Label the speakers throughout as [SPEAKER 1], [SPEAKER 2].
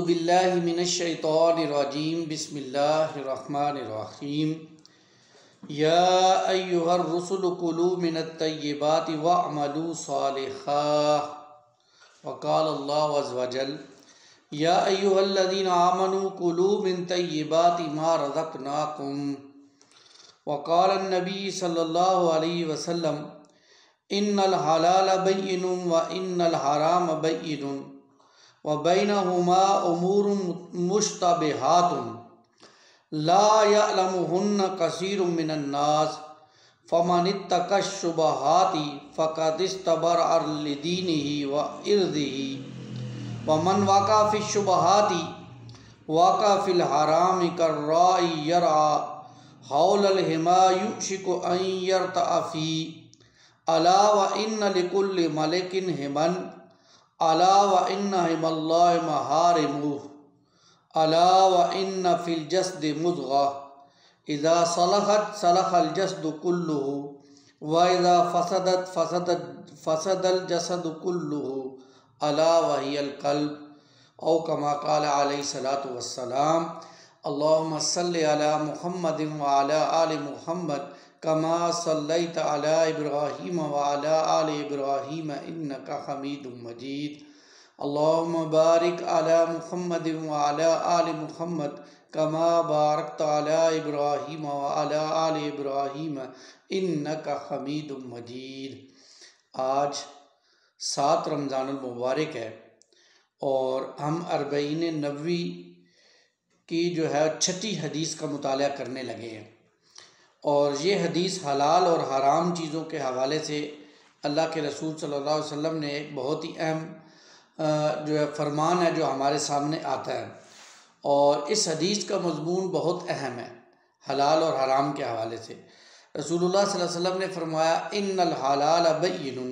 [SPEAKER 1] बिल्लाहि मिनश्शैतानिर्रजीम बिस्मिल्लाहिर्रहमानिर्रहीम या अय्युहर रुसुलु कुलू मिनत तय्यिबाति वअमलू सालिहा वक़ाल अल्लाहु अज़्ज़ वजल या अय्युहल्लज़ीना आमनू कुलू मिन तय्यिबाति मा रज़क़नाकुम वक़ाल अन्नबी सल्लल्लाहु अलैहि वसल्लम इन्नल हलाल बय्यिनुन व इन्नल हराम बय्यिनुन व बैनहुमा उमूरुन मुश्तबिहातुन ला यअलमुहुन्न कसीरुम मिनन नास फमनित्तक़श्शुबहाति फ़क़द इस्तबरअ लिदीनिही व इर्दिही व मन वक़अ फ़िश्शुबहाति वक़अ फ़िल हरामि कर्राइ यरअ हौलल हिमा युशिकु अन यरतअ फ़ी अला व इन्न लिकुल्लि मलिकिन हिमन अला व इन्न हिमल्लाहि महारिमुह अला व इन्न फिल जस्दि मुज़ग़ह इज़ा सलहत सलहल जस्दु कुल्लुहु व इज़ा फसदत फसदल जसदु कुल्लुहु अला वहियल क़ल्ब औ कमा क़ाल अलैहिस्सलातु वस्सलाम अल्लाहुम्मा सल्लि अला मुहम्मदिन व अला आलि मुहम्मद कमा सल्लैत अला इब्राहीम व अला आलि इब्राहीम इन्नका हमीदुम मजीद अल्लाहुम्मा बारिक अला मुहम्मदिन व अला आलि मुहम्मद कमा बारकत अला इब्राहीम व अला आलि इब्राहीम इन्नका हमीदुम मजीद। आज 7 रमज़ानुल मुबारक है और हम अरबईन नबवी की जो है 6ठी हदीस का मुताला करने लगे हैं और ये हदीस हलाल और हराम चीज़ों के हवाले से अल्लाह के रसूल सल्लल्लाहु अलैहि वसल्लम ने एक बहुत ही अहम जो है फरमान है जो हमारे सामने आता है और इस हदीस का मज़मून बहुत अहम है हलाल और हराम के हवाले से। रसूलुल्लाह सल्लल्लाहु अलैहि वसल्लम ने फरमाया इन्नल हलाल बय्यिनुन,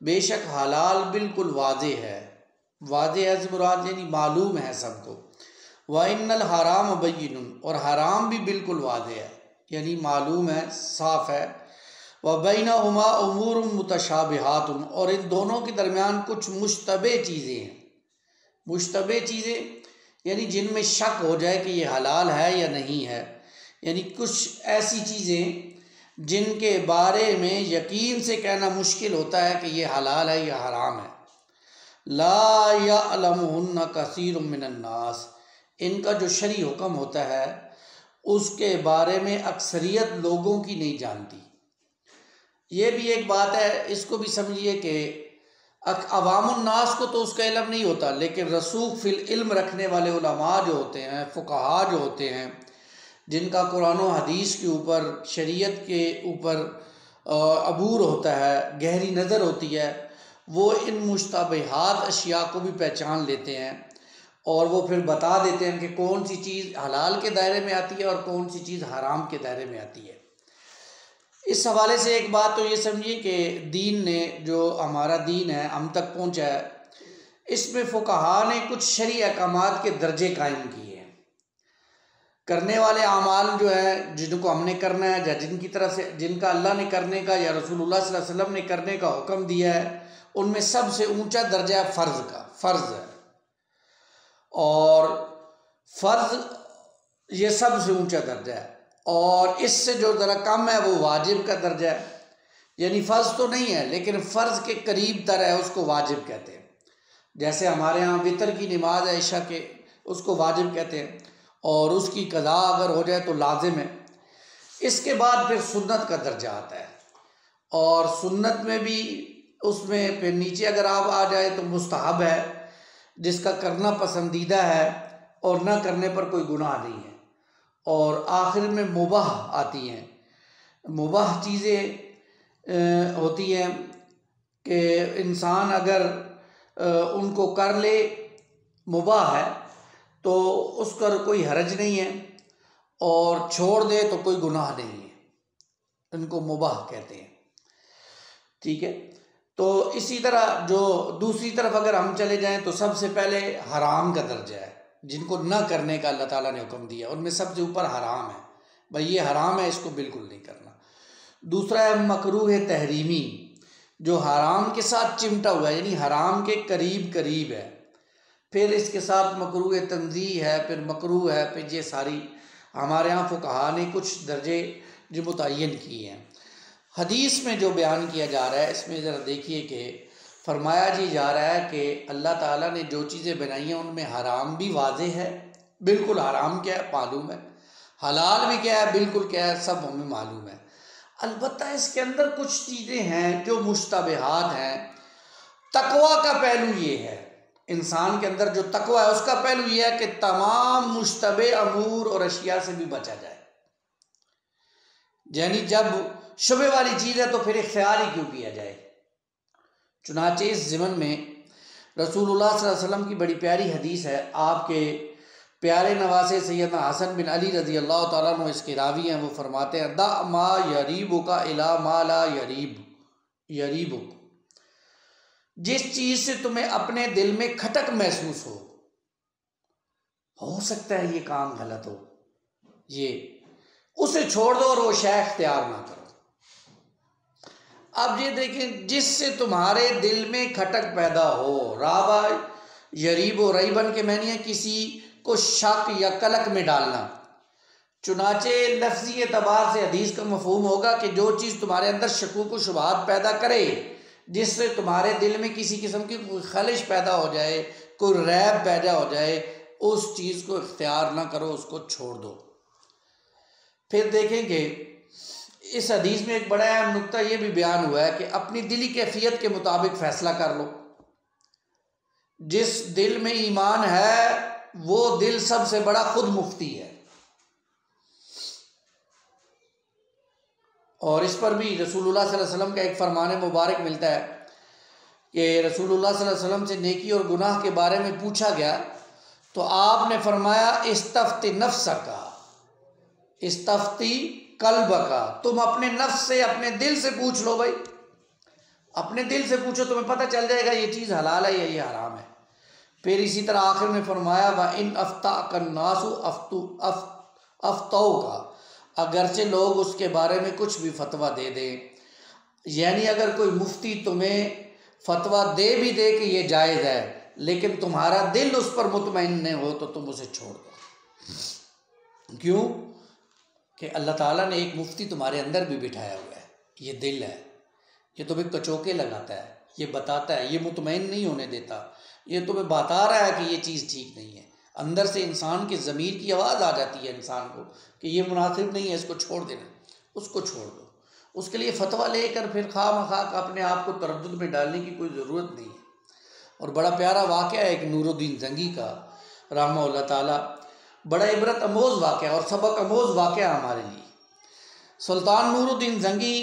[SPEAKER 1] बेशक हलाल बिल्कुल वाज़ेह है, वाज़ेह है से मुराद यानी मालूम है सबको, व इन्नल हराम बय्यिनुन और हराम भी बिल्कुल वाज़ेह है यानी मालूम है साफ़ है, व बैनहुमा उमूरुन मुतशाबिहातुन और इन दोनों के दरमियान कुछ मुश्तबे चीज़ें हैं। मुश्तबे चीज़ें यानी जिनमें शक हो जाए कि ये हलाल है या नहीं है, यानी कुछ ऐसी चीज़ें जिनके बारे में यकीन से कहना मुश्किल होता है कि ये हलाल है या हराम है। ला यअलमुहुन्न कसीरुम मिनन नास, इनका जो शरई हुक्म होता है उसके बारे में अक्सरियत लोगों की नहीं जानती। ये भी एक बात है, इसको भी समझिए कि अवामुन नास को तो उसका इल्म नहीं होता, लेकिन रसूख फिल इल्म रखने वाले उलमा जो होते हैं, फुक़हा जो होते हैं, जिनका कुरान और हदीस के ऊपर शरीयत के ऊपर अबूर होता है, गहरी नज़र होती है, वो इन मुश्तबिहात अशिया को भी पहचान लेते हैं और वो फिर बता देते हैं कि कौन सी चीज़ हलाल के दायरे में आती है और कौन सी चीज़ हराम के दायरे में आती है। इस हवाले से एक बात तो ये समझिए कि दीन ने, जो हमारा दीन है हम तक पहुँचा है, इसमें फुक़हा ने कुछ शरई अहकामात के दर्जे कायम किए हैं। करने वाले आमाल जो है जिनको हमने करना है या जिनकी तरफ से जिनका अल्लाह ने करने का या रसूलुल्लाह सल्लल्लाहु अलैहि वसल्लम ने करने का हुक्म दिया है, उनमें सबसे ऊंचा दर्जा है फ़र्ज़ का, फ़र्ज़ है और फ़र्ज़ ये सबसे ऊंचा दर्जा है और इससे जो ज़रा कम है वो वाजिब का दर्जा है, यानी फ़र्ज़ तो नहीं है लेकिन फ़र्ज़ के करीब तर है, उसको वाजिब कहते हैं। जैसे हमारे यहाँ वितर की नमाज है इशा के, उसको वाजिब कहते हैं और उसकी कज़ा अगर हो जाए तो लाजिम है। इसके बाद फिर सुन्नत का दर्जा आता है और सुन्नत में भी उसमें फिर नीचे अगर आप आ जाए तो मुस्तहब है, जिसका करना पसंदीदा है और ना करने पर कोई गुनाह नहीं है, और आखिर में मुबाह आती हैं। मुबाह चीज़ें होती हैं कि इंसान अगर उनको कर ले, मुबाह है तो उसका कोई हरज नहीं है और छोड़ दे तो कोई गुनाह नहीं है, इनको मुबाह कहते हैं। ठीक है, तो इसी तरह जो दूसरी तरफ अगर हम चले जाएं तो सबसे पहले हराम का दर्जा है, जिनको न करने का अल्लाह ताला ने हुक्म दिया, उनमें सबसे ऊपर हराम है, भाई ये हराम है, इसको बिल्कुल नहीं करना। दूसरा है मकरूह तहरीमी, जो हराम के साथ चिमटा हुआ है, यानी हराम के करीब करीब है। फिर इसके साथ मकरूह तंज़ीह है, फिर मकरूह है, फिर ये सारी हमारे यहाँ फुक़हा ने कुछ दर्जे जो मुतय्यन किए हैं। हदीस में जो बयान किया जा रहा है इसमें ज़रा देखिए कि फरमाया जी जा रहा है कि अल्लाह ताला ने जो चीज़ें बनाई हैं उनमें हराम भी वाज़े है, बिल्कुल हराम क्या है मालूम है, हलाल भी क्या है बिल्कुल क्या है सब हमें मालूम है। अलबत्ता इसके अंदर कुछ चीज़ें हैं जो मुश्तबहात हैं। तकवा का पहलू ये है, इंसान के अंदर जो तकवा है उसका पहलू ये है कि तमाम मुश्तबे अमूर और अशिया से भी बचा जाए। यानी जब शुबे वाली चीज़ है तो फिर इख्तियार ही क्यों किया जाए। चुनाचे इस ज़िमन में रसूलुल्लाह सल्लल्लाहु अलैहि वसल्लम की बड़ी प्यारी हदीस है, आपके प्यारे नवासे सैयदना हसन बिन अली रज़ी अल्लाह ताला अन्हु इसके रावी हैं। वो फरमाते हैं दा मा यरीबुका इला मा ला यरीबुक, जिस चीज़ से तुम्हें अपने दिल में खटक महसूस हो सकता है ये काम गलत हो, ये उसे छोड़ दो और वो शय इख्तियार ना करो। अब ये देखें, जिससे तुम्हारे दिल में खटक पैदा हो, राबा यरीब व रईबन के मैंने है किसी को शक या कलक में डालना। चुनाचे लफ्जी एतबार से हदीस का मफहूम होगा कि जो चीज़ तुम्हारे अंदर शकूक व शुबहात पैदा करे, जिससे तुम्हारे दिल में किसी किस्म की कोई खलिश पैदा हो जाए, कोई रैब पैदा हो जाए, उस चीज़ को इख्तियार ना करो, उसको छोड़ दो। फिर देखेंगे इस हदीस में एक बड़ा अहम नुक्ता ये भी बयान हुआ है कि अपनी दिली कैफियत के मुताबिक फ़ैसला कर लो। जिस दिल में ईमान है वो दिल सबसे बड़ा खुद मुफ्ती है। और इस पर भी रसूलुल्लाह सल्लल्लाहु अलैहि वसल्लम का एक फरमान मुबारक मिलता है कि रसूलुल्लाह सल्लल्लाहु अलैहि वसल्लम से नेकी और गुनाह के बारे में पूछा गया तो आपने फरमाया इस्तफ्ती नफ्सका, इस्तफ्ती कल्बका, तुम अपने नफ्स से अपने दिल से पूछ लो। भाई अपने दिल से पूछो, तुम्हें पता चल जाएगा ये चीज़ हलाल है या ये हराम है। फिर इसी तरह आखिर में फरमाया व इन अफ्ता कन्नासु अफ्ताओ का, अगरचे लोग उसके बारे में कुछ भी फतवा दे दें, यानी अगर कोई मुफ्ती तुम्हें फतवा दे भी दे कि ये जायज़ है लेकिन तुम्हारा दिल उस पर मुतमईन नहीं हो तो तुम उसे छोड़ दो। क्यों कि अल्लाह ताला ने एक मुफ्ती तुम्हारे अंदर भी बिठाया हुआ है, ये दिल है, ये तुम्हें कचोके लगाता है, ये बताता है, ये मुतमईन नहीं होने देता, ये तुम्हें बता रहा है कि ये चीज़ ठीक नहीं है। अंदर से इंसान के ज़मीर की आवाज़ आ जाती है इंसान को कि ये मुनासिब नहीं है, इसको छोड़ देना, उसको छोड़ दो। उसके लिए फ़तवा लेकर फिर खामखाक अपने आप को तरद्दुद में डालने की कोई ज़रूरत नहीं है। और बड़ा प्यारा वाक़या है एक नूरुद्दीन ज़ंगी का रहमहुल्लाह ताला, बड़ा इबरत अमोज़ वाक़या और सबक अमोज़ वाक़या हमारे लिए। सुल्तान नूरुद्दीन ज़ंगी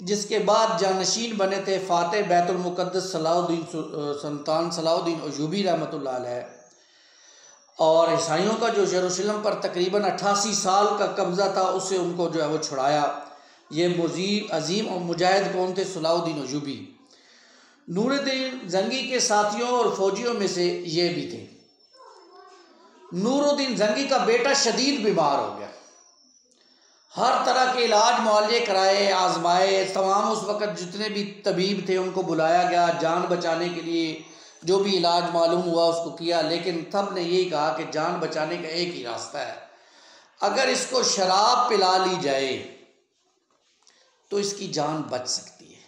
[SPEAKER 1] जिसके बाद जानशीन बने थे फ़ातिह बैतुल मुक़द्दस सुल्तान सलाहुद्दीन अय्यूबी रहमतुल्लाह अलैह, और ईसाइयों का जो यरूशलेम पर तकरीबन 88 साल का कब्ज़ा था उससे उनको जो है वो छुड़ाया। ये मुजीब अजीम और मुजाहिद कौन थे? सलाहुद्दीन अय्यूबी। नूरुद्दीन ज़ंगी के साथियों और फौजियों में से ये भी थे। नूरुद्दीन ज़ंगी का बेटा शदीद बीमार हो गया, हर तरह के इलाज मुआलजे कराए, आजमाए, तमाम उस वक़्त जितने भी तबीब थे उनको बुलाया गया, जान बचाने के लिए जो भी इलाज मालूम हुआ उसको किया, लेकिन सब ने यही कहा कि जान बचाने का एक ही रास्ता है, अगर इसको शराब पिला ली जाए तो इसकी जान बच सकती है।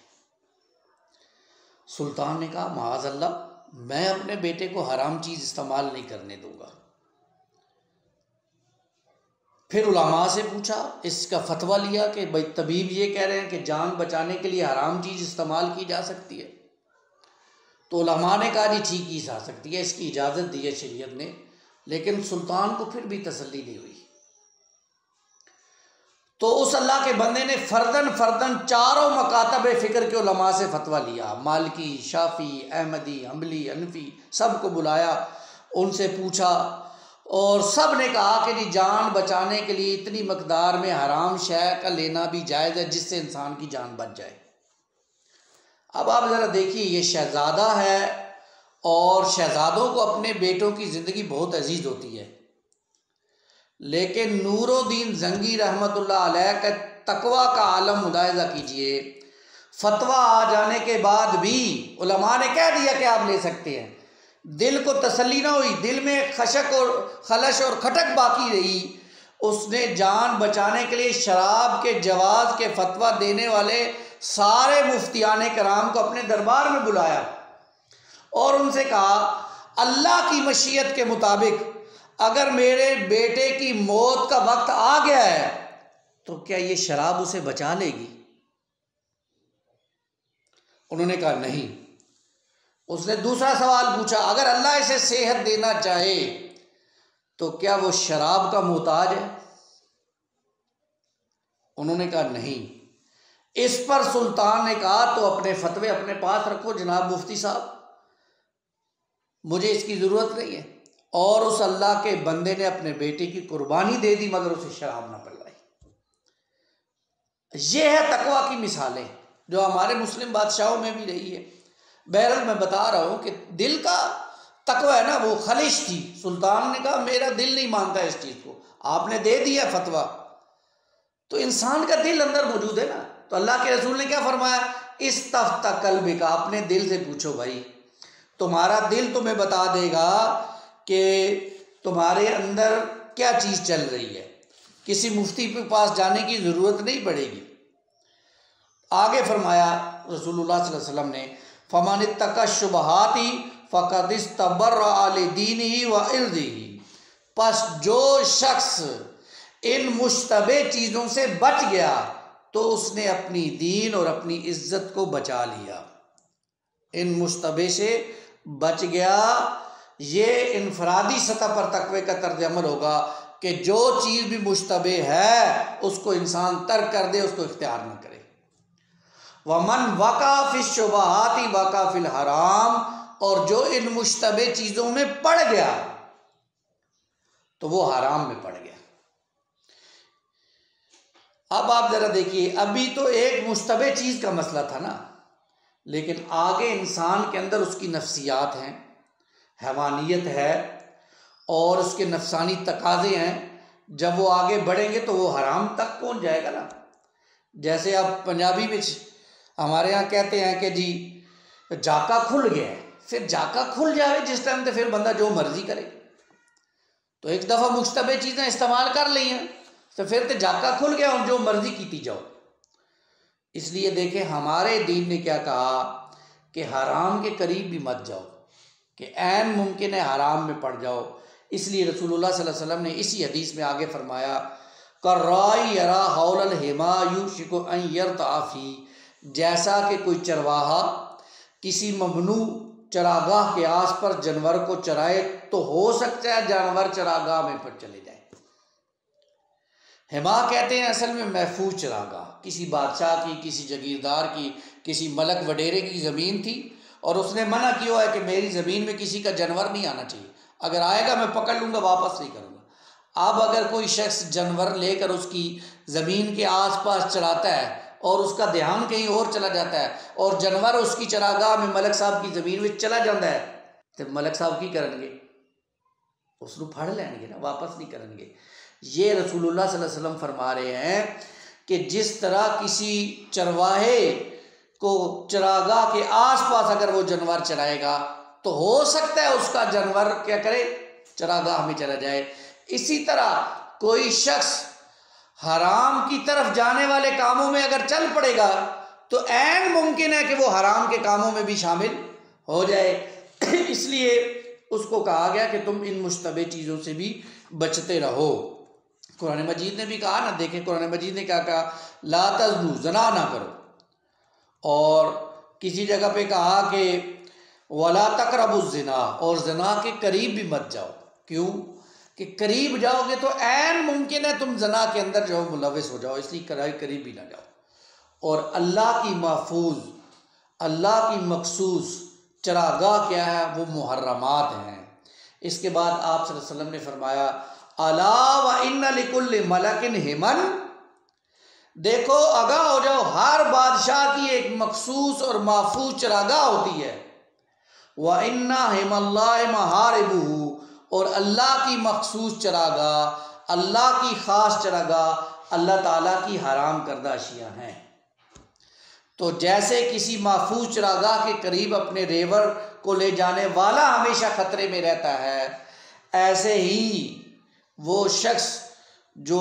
[SPEAKER 1] सुल्तान ने कहा माअज़ल्लाह, मैं अपने बेटे को हराम चीज़ इस्तेमाल नहीं करने दूंगा। फिर उलमा से पूछा, इसका फतवा लिया कि भाई तबीब ये कह रहे हैं कि जान बचाने के लिए हराम चीज़ इस्तेमाल की जा सकती है, तो उलमा ने कहा जी ठीक ही जा सकती है, इसकी इजाज़त दी है शरीयत ने। लेकिन सुल्तान को फिर भी तसल्ली नहीं हुई, तो उस अल्लाह के बंदे ने फ़र्दन चारों मकातब फ़िक्र के उलमा से फतवा लिया, मालिकी, शाफ़ी, अहमदी, हम्बली, हनफी, सबको बुलाया, उनसे पूछा और सब ने कहा कि जी जान बचाने के लिए इतनी मकदार में हराम शय का लेना भी जायज़ है जिससे इंसान की जान बच जाए। अब आप ज़रा देखिए, ये शहज़ादा है और शहज़ादों को अपने बेटों की ज़िंदगी बहुत अजीज़ होती है, लेकिन नूरुद्दीन ज़ंगी रहमतुल्लाह अलैह का तकवा का आलम मुलाहिज़ा कीजिए। फतवा आ जाने के बाद भी उलमा ने कह दिया कि आप ले सकते हैं, दिल को तसल्ली ना हुई, दिल में खशक और खलश और खटक बाकी रही, उसने जान बचाने के लिए शराब के जवाज के फतवा देने वाले सारे मुफ्तियान कराम को अपने दरबार में बुलाया और उनसे कहा, अल्लाह की मशीयत के मुताबिक अगर मेरे बेटे की मौत का वक्त आ गया है तो क्या ये शराब उसे बचा लेगी? उन्होंने कहा नहीं। उसने दूसरा सवाल पूछा, अगर अल्लाह इसे सेहत देना चाहे तो क्या वो शराब का मोहताज है? उन्होंने कहा नहीं। इस पर सुल्तान ने कहा, तो अपने फतवे अपने पास रखो जनाब मुफ्ती साहब, मुझे इसकी ज़रूरत नहीं है। और उस अल्लाह के बंदे ने अपने बेटे की कुर्बानी दे दी मगर उसे शराब ना पिलाई। ये है तकवा की मिसालें जो हमारे मुस्लिम बादशाहों में भी रही है। बहरहाल मैं बता रहा हूँ कि दिल का तकवा है ना, वो खलिश थी। सुल्तान ने कहा मेरा दिल नहीं मानता इस चीज़ को, आपने दे दिया फतवा, तो इंसान का दिल अंदर मौजूद है ना। तो अल्लाह के रसूल ने क्या फरमाया, इस तफ्ता कल्ब का, अपने दिल से पूछो भाई, तुम्हारा दिल तुम्हें बता देगा कि तुम्हारे अंदर क्या चीज़ चल रही है। किसी मुफ्ती के पास जाने की ज़रूरत नहीं पड़ेगी। आगे फरमाया रसूलुल्लाह सल्लल्लाहु अलैहि वसल्लम ने, फमन इत्तका शुबहाती फ़क़द इस्तबर्रा लिदीनिही व इर्दिही, पस जो शख्स इन मुश्तबे चीज़ों से बच गया तो उसने अपनी दीन और अपनी इज्जत को बचा लिया। इन मुश्तबे से बच गया, ये इनफरादी सतह पर तकवे का तर्ज अमल होगा कि जो चीज़ भी मुश्तबे है उसको इंसान तर्क कर दे, उसको इख्तियार न करे। वमन वका फिश शुबहाती वका फिल हराम, और जो इन मुश्तबे चीज़ों में पड़ गया तो वो हराम में पड़ गया। अब आप ज़रा देखिए, अभी तो एक मुश्तबे चीज़ का मसला था ना, लेकिन आगे इंसान के अंदर उसकी नफ्सियात हैं, हैवानियत है और उसके नफसानी तकाज़े हैं। जब वो आगे बढ़ेंगे तो वो हराम तक पहुंच जाएगा ना। जैसे आप पंजाबी में हमारे यहाँ कहते हैं कि जी जाका खुल गया है, फिर जाका खुल जाए जिस टाइम तो फिर बंदा जो मर्जी करे। तो एक दफ़ा मुश्तबे चीज़ें इस्तेमाल कर ली हैं तो फिर तो जाका खुल गया और जो मर्जी कीती जाओ। इसलिए देखें हमारे दीन ने क्या कहा कि हराम के करीब भी मत जाओ, कि ऐन मुमकिन है हराम में पड़ जाओ। इसलिए रसूलुल्लाह सल्लल्लाहु अलैहि वसल्लम ने इसी हदीस में आगे फरमाया, कर्राई यरा हौलल हिमा युशिकु अन यरताफी, जैसा कि कोई चरवाहा किसी ममनू चरागाह के आस पर जानवर को चराए तो हो सकता है जानवर चरागाह में पर चले जाए। हिमा कहते हैं असल में महफूज चरागाह, किसी बादशाह की, किसी जगीरदार की, किसी मलक वडेरे की ज़मीन थी और उसने मना किया है कि मेरी ज़मीन में किसी का जानवर नहीं आना चाहिए, अगर आएगा मैं पकड़ लूँगा, वापस नहीं करूँगा। अब अगर कोई शख्स जानवर लेकर उसकी ज़मीन के आसपास चलाता है और उसका ध्यान कहीं और चला जाता है और जानवर उसकी चरागाह में मलक साहब की ज़मीन में चला जाता है, तो मलक साहब की करेंगे, उसको फड़ लेंगे ना, वापस नहीं करेंगे। ये रसूलुल्लाह सल्लल्लाहु अलैहि वसल्लम फरमा रहे हैं कि जिस तरह किसी चरवाहे को चरागाह के आसपास अगर वो जानवर चलाएगा तो हो सकता है उसका जानवर क्या करे, चरागाह में चला जाए। इसी तरह कोई शख्स हराम की तरफ जाने वाले कामों में अगर चल पड़ेगा तो ऐन मुमकिन है कि वो हराम के कामों में भी शामिल हो जाए। इसलिए उसको कहा गया कि तुम इन मुश्तबे चीज़ों से भी बचते रहो। कुरान मजीद ने भी कहा ना, देखें कुरान मजीद ने क्या कहा, ला तज़्नु, ज़ना ना करो। और किसी जगह पे कहा कि वला तक़रबुज़्ज़िना, और ज़ना के करीब भी मत जाओ। क्यों कि करीब जाओगे तो ऐन मुमकिन है तुम ज़ना के अंदर जो मुलविस हो जाओ, इसलिए करीब भी ना जाओ। और अल्लाह की महफूज, अल्लाह की मखसूस चरागाह क्या है, वो मुहर्रमात हैं। इसके बाद आप सल्लल्लाहु अलैहि वसल्लम ने फरमाया, अला व इन्ना लिकुल्लि मलकिन हिमन, देखो आगाह हो जाओ, हर बादशाह की एक मखसूस और महफूज चरागाह होती है। व इन्ना हिमल्लाहि महारिबुहु, और अल्लाह की मखसूस चरागाह, अल्लाह की ख़ास चरागाह, अल्लाह ताला की हराम करदा अशिया हैं। तो जैसे किसी महफूज चरागाह के करीब अपने रेवर को ले जाने वाला हमेशा खतरे में रहता है, ऐसे ही वो शख्स जो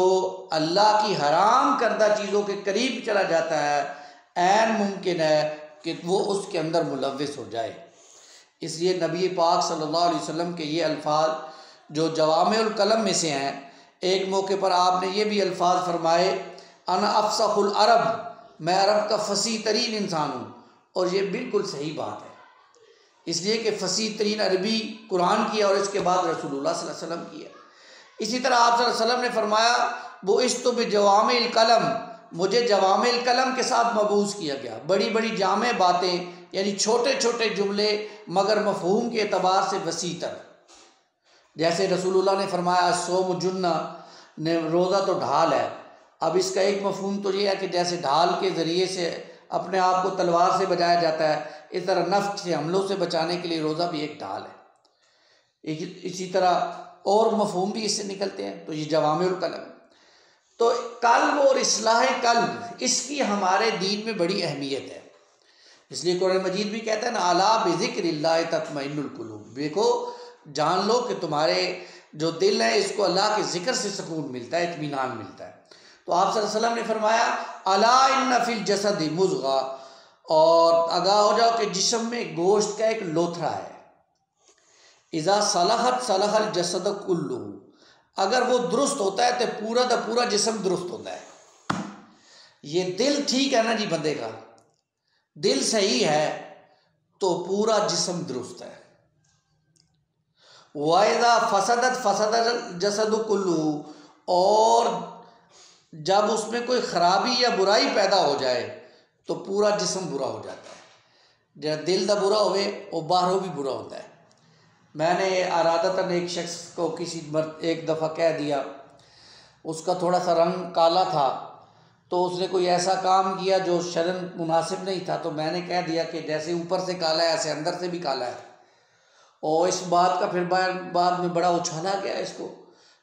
[SPEAKER 1] अल्लाह की हराम करदा चीज़ों के करीब चला जाता है, ऐन मुमकिन है कि वो उसके अंदर मुलव्विस हो जाए। इसलिए नबी पाक सल्लल्लाहु अलैहि वसल्लम के ये अल्फाज जो जवामिउल कलम में से हैं, एक मौके पर आपने ये भी अल्फाज फरमाए, अना अफसहुल अरब, मैं अरब का फसीह तरीन इंसान हूँ। और ये बिल्कुल सही बात है, इसलिए कि फसीह तरीन अरबी कुरान की है और इसके बाद रसूलुल्लाह सल्लल्लाहु अलैहि वसल्लम की है। इसी तरह आप सल्लल्लाहु अलैहि वसल्लम ने फरमाया, वो इस तो जवामिल कलम, मुझे जवामिल कलम के साथ मबूस किया गया। बड़ी बड़ी जामे बातें यानी छोटे छोटे जुमले मगर मफहूम के एतबार से वसी तर। जैसे रसूलुल्लाह ने फरमाया सोम जुन्ना, ने रोज़ा तो ढाल है। अब इसका एक मफहूम तो ये है कि जैसे ढाल के ज़रिए से अपने आप को तलवार से बचाया जाता है, इस तरह नफ्स से हमलों से बचाने के लिए रोज़ा भी एक ढाल है। इसी तरह और मफहूम भी इससे निकलते हैं। तो ये जवामिउल कलम। तो कल्ब और इस्लाह कल्ब, इसकी हमारे दीन में बड़ी अहमियत है। इसलिए कुरान मजीद भी कहता है ना, अला बिज़िक्रिल्लाह तत्मइन्नुल कुलूब, देखो जान लो कि तुम्हारे जो दिल है इसको अल्लाह के ज़िक्र से सुकून मिलता है, इत्मीनान मिलता है। तो आप सल्लल्लाहु अलैहि वसल्लम ने फरमाया, अला इन्ना फिल जसदि मुज़गा, और आगाह हो जाओ कि जिस्म में गोश्त का एक लोथड़ा है। इज़ा सलहत सलहल जसद कुल्लू, अगर वो दुरुस्त होता है तो पूरा का पूरा जिस्म दुरुस्त होता है। ये दिल ठीक है ना जी, बंदे का दिल सही है तो पूरा जिस्म दुरुस्त है। वाइदा फसदत फसदत जसद कुल्लू, और जब उसमें कोई ख़राबी या बुराई पैदा हो जाए तो पूरा जिस्म बुरा हो जाता है। जब दिल का बुरा होवे वो बाहरों भी बुरा होता है। मैंने आरादतन एक शख्स को एक दफ़ा कह दिया, उसका थोड़ा सा रंग काला था, तो उसने कोई ऐसा काम किया जो शरन मुनासिब नहीं था। तो मैंने कह दिया कि जैसे ऊपर से काला है ऐसे अंदर से भी काला है। और इस बात का फिर बाद में बड़ा उछाला गया इसको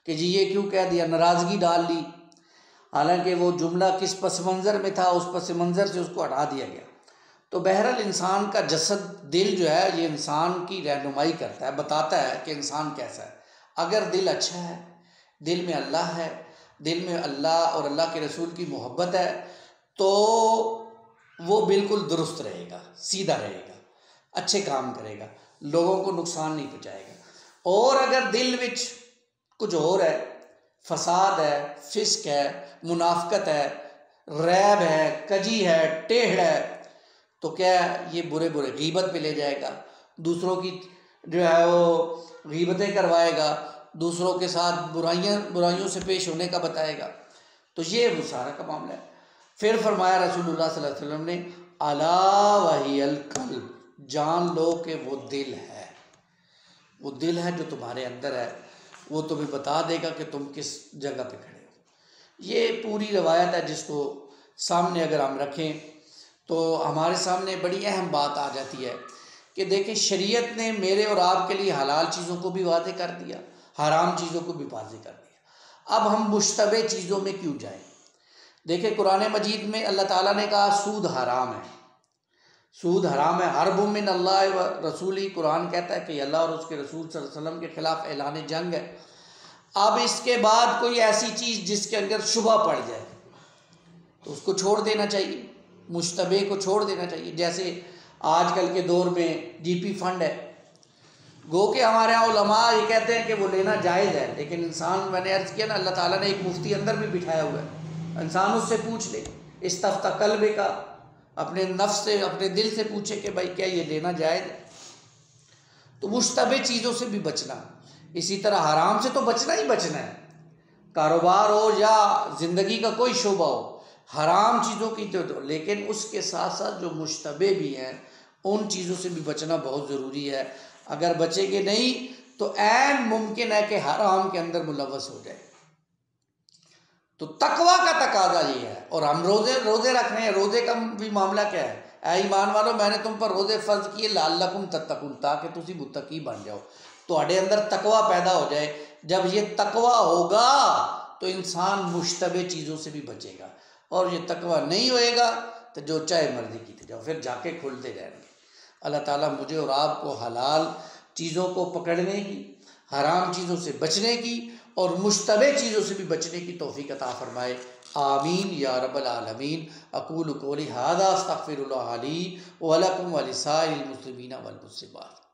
[SPEAKER 1] कि जी ये क्यों कह दिया, नाराज़गी डाल ली। हालांकि वो जुमला किस पस मंज़र में था, उस पस मंज़र से उसको हटा दिया गया। तो बहरहाल इंसान का जसद, दिल जो है, ये इंसान की रहनुमाई करता है, बताता है कि इंसान कैसा है। अगर दिल अच्छा है, दिल में अल्लाह है, दिल में अल्लाह और अल्लाह के रसूल की मोहब्बत है, तो वो बिल्कुल दुरुस्त रहेगा, सीधा रहेगा, अच्छे काम करेगा, लोगों को नुकसान नहीं पहुँचाएगा। और अगर दिल विच कुछ और है, फसाद है, फिस्क है, मुनाफकत है, रैब है, कजी है, टेढ़ है, तो क्या ये बुरे बुरे गीबत पे ले जाएगा, दूसरों की जो है वो गीबतें करवाएगा, दूसरों के साथ बुराइयों से पेश होने का बताएगा। तो ये वो सारा का मामला है। फिर फरमाया रसूलुल्लाह सल्लल्लाहु अलैहि वसल्लम ने, अला वहियल कल्ब, जान लो कि वो दिल है, वो दिल है जो तुम्हारे अंदर है, वो तुम्हें बता देगा कि तुम किस जगह पे खड़े हो। ये पूरी रवायत है, जिसको सामने अगर हम रखें तो हमारे सामने बड़ी अहम बात आ जाती है कि देखें, शरीयत ने मेरे और आपके लिए हलाल चीज़ों को भी वादे कर दिया, हराम चीज़ों को भी वादे कर दिया। अब हम मुश्तबे चीज़ों में क्यों जाएं? देखें, कुरान मजीद में अल्लाह ताला ने कहा सूद हराम है, सूद हराम है, हर्ब मिन अल्लाह व रसूली। कुरान कहता है कि अल्लाह और उसके रसूल सल्लल्लाहु अलैहि वसल्लम के ख़िलाफ़ ऐलान जंग है। अब इसके बाद कोई ऐसी चीज़ जिसके अंदर शुबा पड़ जाए तो उसको छोड़ देना चाहिए, मुश्तबे को छोड़ देना चाहिए। जैसे आजकल के दौर में जीपी फंड है, गो के हमारे यहाँ उलमा ये कहते हैं कि वो लेना जायज़ है, लेकिन इंसान, मैंने अर्ज़ किया ना, अल्लाह ताला ने एक मुफ्ती अंदर भी बिठाया हुआ है, इंसान उससे पूछ ले, इस्तफ्ता कल्ब का, अपने नफ्स से, अपने दिल से पूछे कि भाई क्या ये लेना जायज़ है। तो मुश्तबे चीज़ों से भी बचना, इसी तरह हराम से तो बचना ही बचना है। कारोबार हो या ज़िंदगी का कोई शोबा हो, हराम चीज़ों की तो, लेकिन उसके साथ साथ जो मुश्तबे भी हैं उन चीज़ों से भी बचना बहुत ज़रूरी है। अगर बचेंगे नहीं तो ऐन मुमकिन है कि हराम के अंदर मुलव्वस हो जाए। तो तकवा का तकाजा ये है। और हम रोज़े रख रहे हैं, रोज़े का भी मामला क्या है? ऐ ईमान वालों, मैंने तुम पर रोज़े फ़र्ज़ किए लाल्लकुम तत्तकुन, ताकि तुसी मुत्तकी बन जाओ, तुम्हारे अंदर तकवा पैदा हो जाए। जब ये तकवा होगा तो इंसान मुश्तबे चीज़ों से भी बचेगा, और ये तकवा नहीं होएगा तो जो चाहे मर्जी की जाओ, फिर जाके खुलते जाएंगे। अल्लाह ताला मुझे और आपको हलाल चीज़ों को पकड़ने की, हराम चीज़ों से बचने की और मुश्तबे चीज़ों से भी बचने की तौफीक अता फरमाए। आमीन या रब्बल आलमीन। अक़ूलु क़ौली हाज़ा अस्तग़फ़िरुल्लाह ली व लकुम व लिसाइरिल मुस्लिमीना वल मुस्लिमात।